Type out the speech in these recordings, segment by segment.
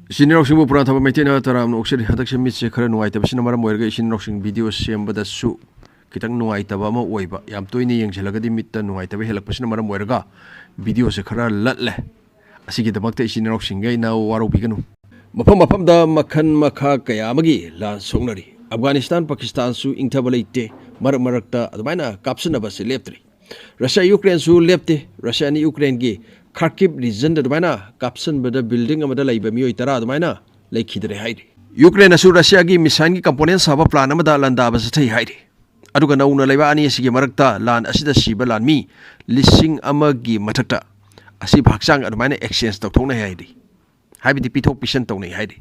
Isinirokshing bu pura thaba maitina taram no oksiri hadak se mitse khara nuai tab sina maram oirga isinirokshing video sembada su kitang nuai taba ma oiba yam toini yengchelagadi mitta nuai taba helak pasina maram oirga video se khara latle asigi damakta isinirokshing gai na waro biganu mafam da makhan makha kaya magi lan songnari Afghanistan Pakistan su ingthaba leite marak marakta adumaina kapsuna ba se leptri Russia Ukraine su lepte Russia ni Ukraine gi Kharkiv region da dumaina kapsan bada building amada laiba mioi tara dumaina laikhidre haidi Ukraine asu Russia gi mission gi components haba plan amada landa ba sathai haidi aduga nauna laiba ani asigi marakta lan asida siba lan mi lising amagi mathakta asi bhaksang adumaina exchange tawthona haidi haibidi pithok pisan tawne haidi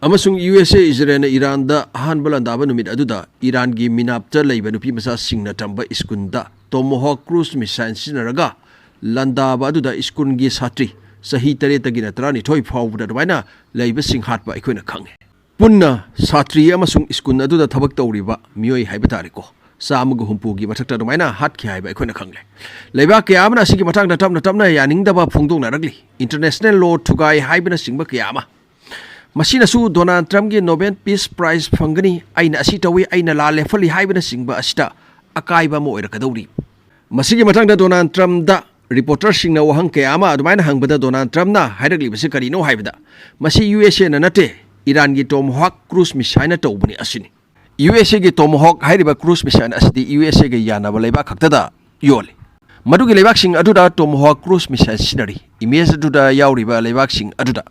amasung USA Israel Iran da han balanda ba numit aduda Iran gi minapta laiba nupi masa singna tamba iskunda Tomahawk cruise missile sinaraga Landa baduda iskun gi satri sahi tare tagina trani thoi phawda dwaina leiba sing hatba ikoina khange punna satri amasung iskun aduda thabak tawriba mioi haiba tariko samugu humpu gi mathakta dwaina hat ki haiba ikoina khangle leiba kiyamna sigi mathangda tamna yaning daba phungdong na ragli international law thugai haibana singba kiyama masina su Donald Trump gi Nobel Peace Prize phangani aina asi tawi aina la lefali haibana singba asita akaiba mo oirakadawri masigi mathangda Donald Trump da reporter sing na wahang kaya ama adumaina hangbada Donald Trump na hairagli basi karino haibada masi USA na nate Iran gi Tomahawk cruise missile na tawbani asini USA gi Tomahawk hairiba cruise missile asidi USA gi yanaba leiba khaktada yole madugi leibak sing aduda Tomahawk cruise missile sinari image aduda yauriba leibak sing aduda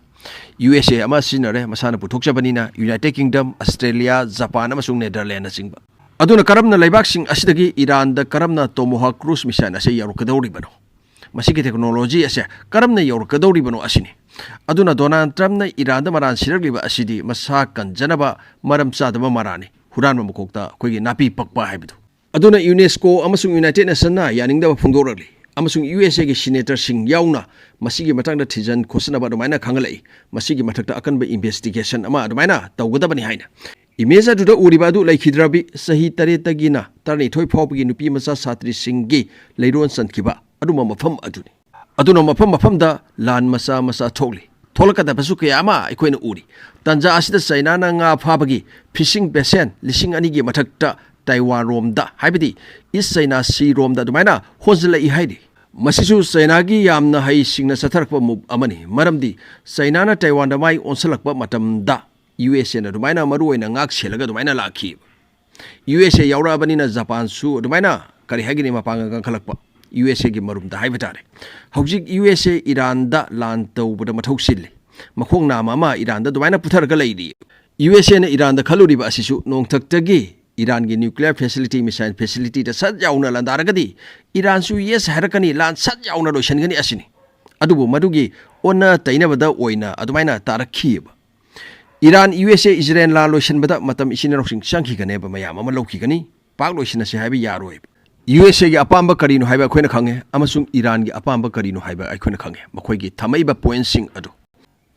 USA ama sinare masana puthokchabani na United Kingdom Australia Japan amasung Netherlands singba aduna karamna leibak sing asidagi Iran da karamna Tomahawk cruise missile ase yarukadawri bano masigi technology ase karamna yorkadawri bano asini aduna Donald Trump na Iran da maran siragliba asidi masa kanjanaba maram chadaba marani huranma mukokta koigi napi pakpa haibidu aduna UNESCO amasung United Nations na yaningda phungdoragli amasung USA gi senator sing yauna masigi matangda thijan khosnaba domaina khangalai masigi mathakta akanba investigation ama domaina tawgadabani haina image aduda uriba adu laikhidrabi sahi tare tagina tarni thoi phawbgi nupi masa satri singgi leiron sankiba aduma mafam aduna mafam da lan masa thokli tholakada basu kayama ikoina uri tanja asida China na nga phabagi fishing vessel lising ani gi mathakta Taiwan romda haibidi is China sea romda dumaina honzla I haidi masisu China gi yamna hai singna satharakpa mub amani maramdi China na Taiwan da mai onsalakpa matamda USA na dumaina maruoina ngak selaga dumaina lakhi USA yaura bani na Japan su dumaina kari hagini mapanga khalakpa USA gi marumda haibetare hojik USA Iran da lan tawbada mathau sille makhong na mama Iran da dumaina putharga leidi USA na Iran da khaluriba asisu nongthaktagi Iran gi nuclear facility missile facility da sat yauna landaragadi Iran su yes harakani lan sat yauna loishangani asini adubu madugi onna tainabada oina adumaina tarakhiba Iran USA Israel la loisanbada matam isinarokshing sangki ganeba mayam ama lokhi gani pak loisina se haibi yaroi USA gi apamba karino haiba khoina khange amasung Iran gi apamba karino haiba aikhoina khange makhoi gi thamaiba point sing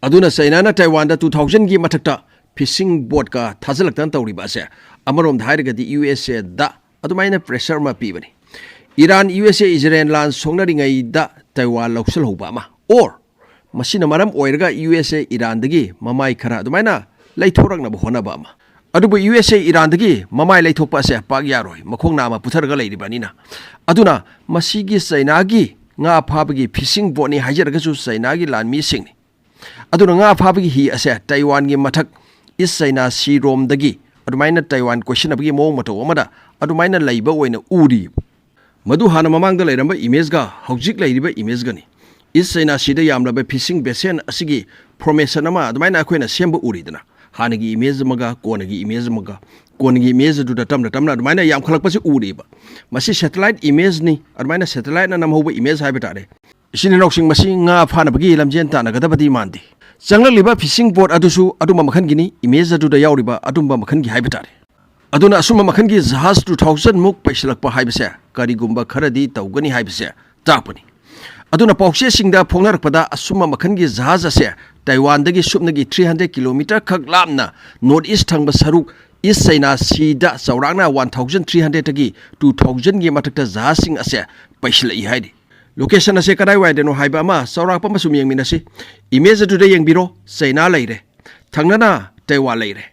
aduna China na Taiwan da 2000 gi mathakta fishing boat ka thajalaktan tawriba ase amarom dhairaga di USA da adumaina pressure ma pibani Iran USA Israel lan songnari ngai da Taiwan loksal hoba ma or masina maram oirga USA Iran dagi mamai khara adumaina laithorakna ba honaba ma adubu USA Iran dagi mamai laithokpa ase pak yaroi makhong nama putharga leiribanina aduna masigi China gi nga phabagi fishing boat ni hajarga su China gi lan mi singni aduna nga phabagi hi ase Taiwan gi mathak is China sea rom dagi adumaina Taiwan question abagi mong mato amada adumaina leiba oina uri madu hana mamang da leiramba image ga hojik leiriba image gani is China sea da yamlaba fishing vessel asigi formation ama adumaina akoina semba uri dana hanagi image maga konagi image du da tamna adumaina yam khalakpasi uri ba masi satellite image ni adumaina satellite na namhoba image haibetare isini noksing masi nga phana bagi lamjen ta na gadabadi mandi changlaliba fishing boat adusu aduma makhan gini image adu da yauriba adumba makhan gi haibetare aduna asuma makhan gi Jahaz 2000 muk paisalakpa haibase karigumba kharadi tawgani haibase tapani aduna paukse singda phongnarakpada asuma makhan gi Jahaz ase Taiwan dagi supnagi 300 km khak lamna north east thangba saruk is China sea da saurangna 1300 tagi 2000 gi mathakta Jahaz sing ase paisalai haidi location ase kadai wai deno haiba ma saurak pa masum yang minasi image adu de yang biro China leire Tangnana, Taiwan lady.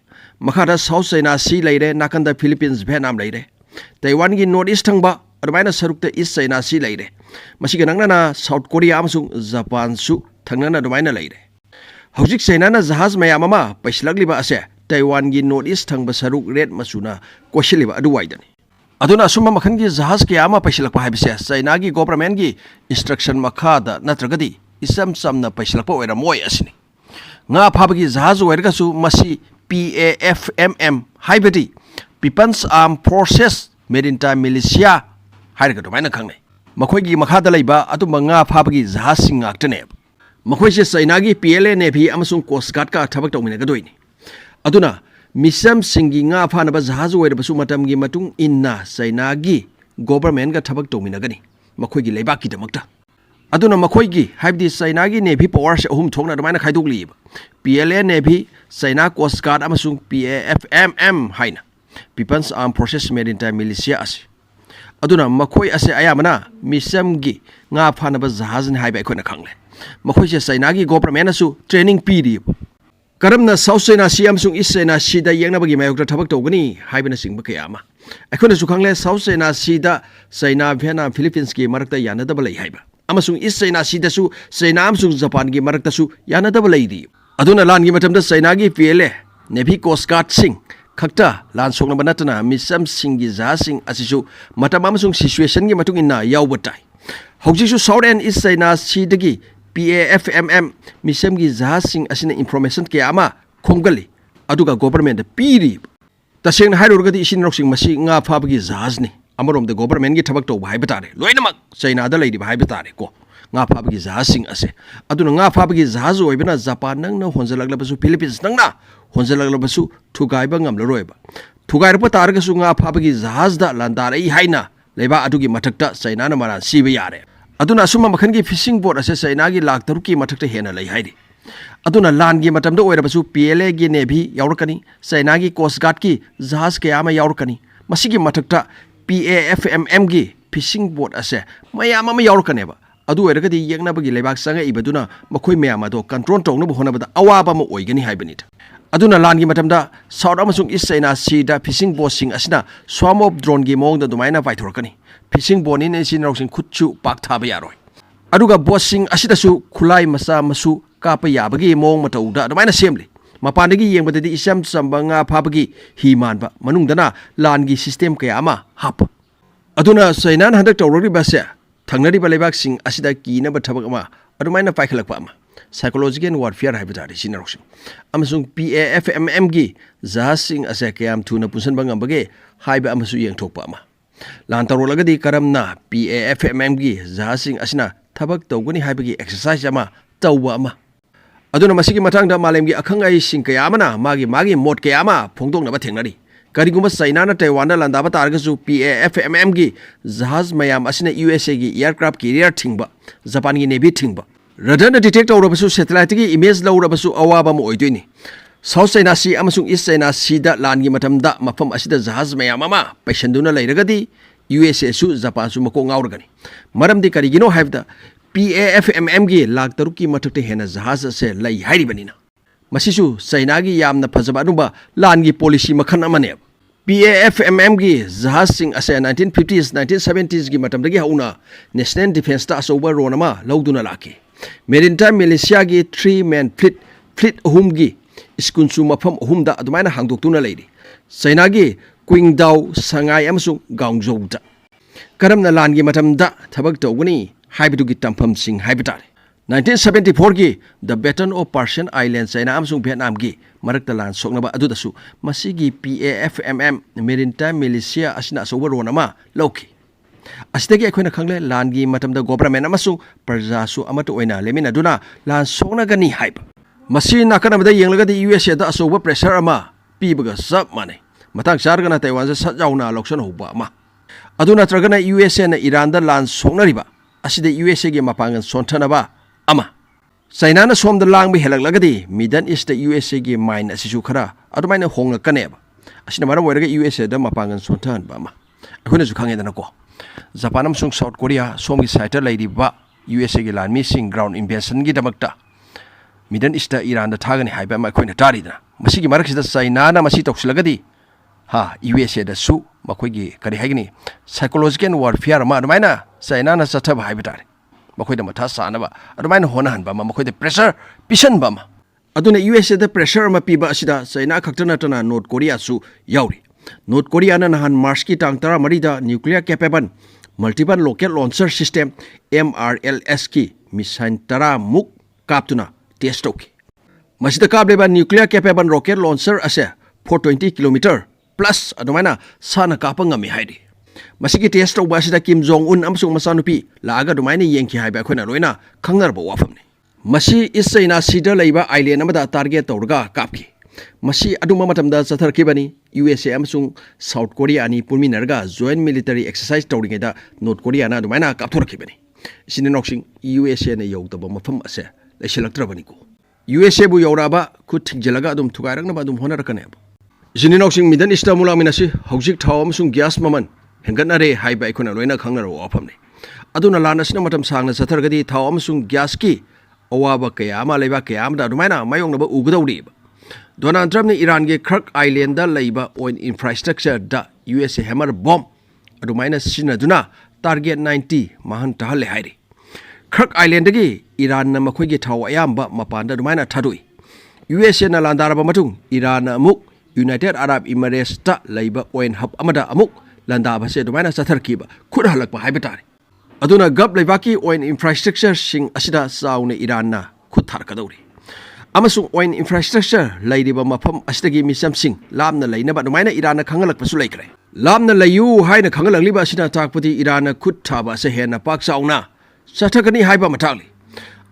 Makata South China Sea lady, Nakanda Philippines, Vietnam lady. Taiwan gi North East Tangba, Adamana Sarukta East China Sea lady. Mashiganana, South Korea Amsung, Japan Su, Tangnana Domina lady. Hojik Senana Jahaz Mayamama, Paislagliba Ase, Taiwan gi North East Tangba Saruk Red Masuna, Koshiliba Aduwaidan. Aduna Suma Makangi Jahaz Kiama Paislakpa Habise, Sainagi Government instruction Makada, Natragadi, Isam Samna Paislakpa era Moy Asini. Nga Pabagi Jahaz Wergasu Masi PAFMM Haibati, People's Armed Forces, Maritime militia, Hairga Domina Kangne. Makoigi Makada Laiba, Atumanga Pabagi Jahaz Singaktaneb. Makoisi Sainagi PLA Navy Amasung Coast Guard ka Tabak Dominagadoi. Aduna Misam Singi nga Panaba Jahaz Weda Basumatamgi Matung Inna Sainagi Government ga Tabak Dominagani. Makoigi Lebaki Damakta. Aduna Makoigi, Habdi Sainagi Navy Powers Hum Tona Domina Kaiduk Lib. PLA Navy, Saina Coast Guard Amasung PAFMM Haina. People's Armed Forces Maritime militia As. Aduna Makoi Ase Ayamana, Misamgi, nga Panaba Jahaz and haiba Kona Kangle. Makoisi Sainagi Government Asu training period. Karamna South China Sea Amsung East China Sea da Yanabagi Mayokta Tabak Togani, Haibana Sing Bakayama. I couldn't Sukangle South China Sea da China Vietnam Philippines ki Marakta Yana double haiba. Amasung East China Sea da su China Amsung Japan ki Marakta su Yana double lady. Aduna Lan Gimatam da China gi PLA, Navy Coast Guard Sing, Kakta, Lan Song Banatana, Misam Singi Zasing Asisu, Matamamsung situation gi Matung inna Yawbatai. Hojisu South and East China Sea dagi PAFMM Misam gi Jahazing asina information ke ama Kongali aduga government piri taseng hairurgadi isin roksing masi nga phabagi Jahaz ni amarom the government gi thabak to haibatare loinamak China da lady haibatare ko nga phabagi Jahazing ase aduna nga phabagi Jahaz oibena Japan nang na honjalaglabasu Philippines nang na honjalaglabasu thugaiba ngamloroiba thugairpa targa su nga phabagi Jahaz da landare haina leba adugi mathakta China na mara siba yare Aduna Suma Makangi fishing boat as a Sainagi Lak Taruki Matata Hena Lai Heidi. Aduna Langi Matam do Erabasu PLA gi Navy Yaurkani, Sainagi Coast Guard ki Jahaz Kayama Yaurkani, Masigi Matakta PAFMM gi fishing boat as a Mayama Yaurkaneva. Adu Ergadi Yanabagi Lebak Sanga Ibaduna, Makoi Mayamado, control Tong Honabada Awabama Oigani Hibernit. Aduna Langi Matamda, South Amasung is Saina Sida fishing boat sing asina, swarm of drone gimong the Domina Vitorkani. Fishing boat in Sin Rosin Khutu Pak Tabayaroi. Aduga bossing Asitasu, Kulai Masa Masu, Kapa Yabagi, Mong Matauda, the Mine Assembly. Mapandagi Yang with the Isam Sambanga Pabagi, Himanba, Manungdana, Langi System Kayama, Hap. Aduna Sainan had already Basa, Tangnadi Balabaxing Asida Kina Batabama, Adumina Paikalapama. Psychological warfare habitat is in Rosin. Amazon PAFMMG, Jahazing Asakam Tuna Pusan Bangambage, haiba Amasu Yang Topama. Lantarolagadi Karamna, PAFMMG, Jahazing Asina, Tabak Toguni Haibagi exercise ama, Tawama. Aduna Masiki Matanga Malemgi Akangai Sinkayamana, Magi Mot Kayama, Pongdong Nabatingari. Kariguma Sainana Taiwan Landaba Targasu, PAFMMG, Jahaz Mayam Asina USA aircraft carrier Tingba, Japani Navy Tingba. Radar detector Rabasu satellite image low Rabasu Awaba Moidini. South China Sea Amasung East China Sea da Langi Matamda, Mafam Asida Jahaz Mayamama, Paisanduna Lairagadi, USA Su, Japan Sumako Aurgani. Madam de Carigino have the PAFMMG, Lak Taruki Matute Hena Jahaz se Lai Haribanina. Masisu, Sainagi Yam the Pazabanuba, Langi Policy Makanamane. PAFMMG, Jahazing as a 1950s, 1970s Gimatamdagi Hauna, National Defense Stars over Ronama, Lauduna Laki. Maritime militia gi 3-man fleet humgi iskunsu mafam humda adumana hangdoktuna lady. Sainagi Qingdao Sangai Amsung Gangzhouda. Karamna Langi Matamda Tabak Toguni, Haibugi Tampam Sing Habitat. 1974 gi the Baton of Persian Islands Saina Amsung Vietnam gi Marakta Land Soknaba Adudasu Masigi PAFMM Maritime militia Asina Sowaronama Loki. Asitagi akoina khangle langi matamda government amasung parjasu amatu oina lemina duna lan sokna gani hype masi nakanamda yenglagadi USA da asoba pressure ama pibaga sab mane matang chargana Taiwan sa satjauna lokson hoba ama aduna tragana USA na Iran da lan sokna riba asida USA ge mapangan sontana ba ama China na som da lang bi helaglagadi Middle East da USA ge mine asisu khara adumaina hongla kaneba asina mara weraga USA da mapangan sontan ba ama akoina su khangedana ko Japan amsung South Korea somgi site lady ba USA gi lan missing ground invasion gi damakta Middle East Iran the Tagan haiba ma khoi na tarida masigi marakida China na masi toksilagadi ha USA da su makoigi kari haigini psychological warfare ma admaina China na sathab haiba tare makhoi da matha sana ba admaina hona han ba makhoi da pressure pisan ba ma aduna USA da pressure ma piba asida China khaktana tana North Korea su yauri North Korea na nahan March ki tang tara marida nuclear capable multiple rocket launcher system MRLS ki missile tara muk kaptuna test okay masida kableba nuclear capable rocket launcher ase 420 km plus adumaina sana kapanga mi haidi masigi test tauba asida Kim Jong Un amsung masanupi laaga dumaina yengki haiba akhona loina khangnar ba wafamni masi is China sida leiba island amada target tawrga kapki masi aduma matamda chatharkibani USA amsung South Korea ani pulminarga joint military exercise tawringeda North Korea na dumaina kapthorkibani sini noksing USA na yawtaba mafam ase laisilaktrabani ko USA bu yawraba khut thingjelaga adum thugairangna adum honarakane sini noksing Middle East mulaminasi hojik thaw amsung gas maman henganare haiba ikona loina khangnar wafamni aduna lanasna matam sangna chathargadi thaw amsung gas ki awaba kaya ama leiba kaya amda dumaina mayongnaba ugudawri Donald Trump ni Iran ge Kirk Island da leiba oil infrastructure da USA hammer bomb adumaina sinaduna target 90 mahan tahale hairi Kirk Island gi Iran na makhoi ge thaw ayamba mapanda dumaina thadui USA na landaraba matung Iran amuk United Arab Emirates da leiba oil hub amada amuk landaba se dumaina satharkiba khut halakpa haibetari aduna gab leibaki oil infrastructure sing asida saune Iran na khut tharkadawri amasung oil infrastructure leidiba mafam asdagi misam sing lamna leinaba dumaina Iran na khangalakpasu laikre lamna layu haina khangalakliba asina takpati Iran na khut thaba se hena pak sauna sathakani haiba matali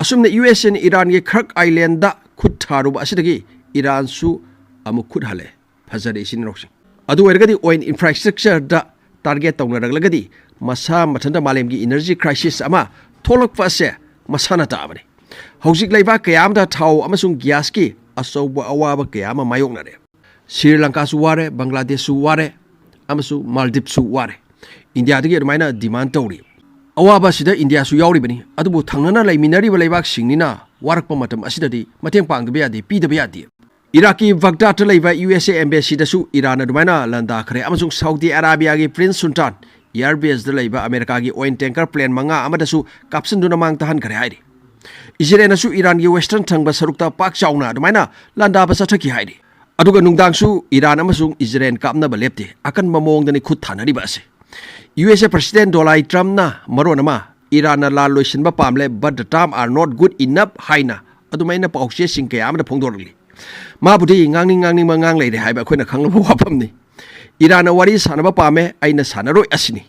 asumna US and Iran ge Kirk Island da khut tharuba asidagi Iran su amu khut hale phajare sin roksing adu ergadi oil infrastructure da target tawnaraglagadi masa mathanda malemgi energy crisis ama tholakpa se masana taabani hojik leiba kayamda thaw amasung gas ki asoba awaba kayama mayoknare Sri Lanka su ware Bangladesh su ware amasu Maldives su ware India dagi maina demand tawri awaba sida India su yawri bani adubu thangnana leiminari leibak singnina warakpa matam asidadi mateng pangdaba yadi pidaba yadi Iraqi Baghdad leiba USA embassy da su Iran adumaina landa khare amasung Saudi Arabia gi Prince Sultan airbase da leiba America gi oil tanker plane manga amada su kapsinduna mang tahan khare hairi Israel su Iran gi western thangba sarukta pak chauna adumaina landa ba sathaki hairi aduga nungdang su Iran amasung Israel kapna ba lepte akan mamong dani khut thanari ba ase USA President Donald Trump na maronama Iran na la loisanba pamle but the term are not good enough haina adumaina pause singke amada phongdorli mabudi ngangni mangang leide haiba khoina khanglaba wapamni Iran na wari sanaba pame aina sanaroi asini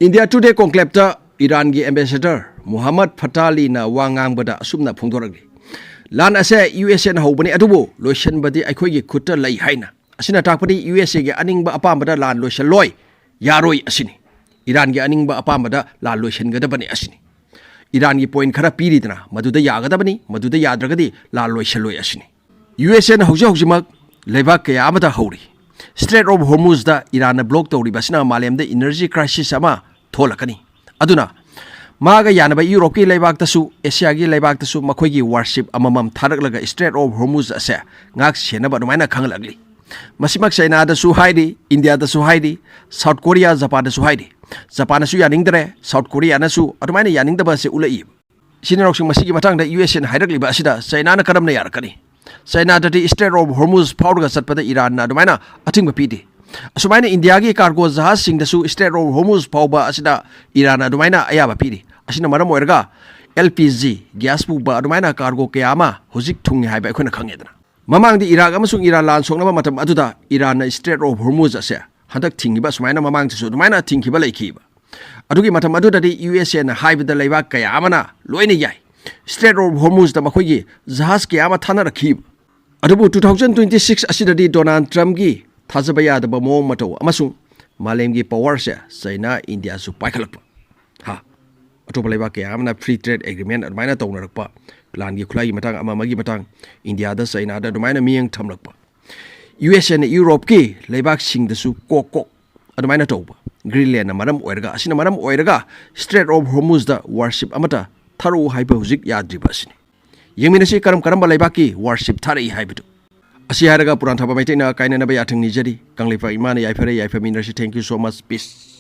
India Today conclave ta Iran gi ambassador Muhammad Fatali na wangang bada asumna phongdoragi Lan Ase USA na hobani adubo Loisanbadi aikhoi gi khutta lai haina asina takpadi USA gi aningba apambada lan loisanloi yaroi asini Iran gi aningba apambada lan loisangada bani asini Iran gi point khara piridna maduda yagada bani maduda yadragadi lan loisanloi asini USA na hojmak leibak kaya amada hori Strait of Hormuz da Iran na block tawri basina malemda energy crisis ama tholakani aduna maga yanaba Europe ki leibak tasu Asia gi leibak tasu makhoi gi warship amamam tharaklaga Strait of Hormuz ase ngak senaba dumaina khanglagli masimak China da su haidi India da su haidi South Korea Japan da su haidi Japan su yaningdre South Korea na su adumaina yaningdaba se ulai sinarok masigi matang da US na haidakli ba asida China na karamna yarakani China dati Strait of Hormuz powder satpada Iran na dumaina atingba pidi asumaina India gi cargo jahaz sing da su Strait of Hormuz powba asida Iran na dumaina ayaba pidi asina maram oirga LPG gas bu ba dumaina cargo kayama hojik thungi haiba khona khangedna mamang di Iraq amasung Iran lan songnaba matam aduda Iran na Strait of Hormuz ase hadak thingiba sumaina mamang su dumaina thingkiba laikhiba adugi matam aduda di USA na haibda leiba kayamana loina yai Strait of Hormuz da makhoi gi jahaz kayama thana rakhib adubu 2026 asidadi Donald Trump gi thajaba yadaba mong mataw amasung malem gi power se China India su paikhalakpa ha atopa leiba kayamna free trade agreement admaina tawnarakpa plan gi khulai matang ama magi matang India da China da dumaina miyang thamlakpa US and Europe ki leibak sing da su kokok admaina tawba Greenland na maram oirga asina maram oirga Strait of Hormuz da warship amata tharu haiba hujik yadriba asini Yengminasi karam balaibaki worship thari haibetu. Asi haraga puran thaba maitina kaina na ba yathang nijari. Kanglipa imana yaifare yaifaminasi. Thank you so much. Peace.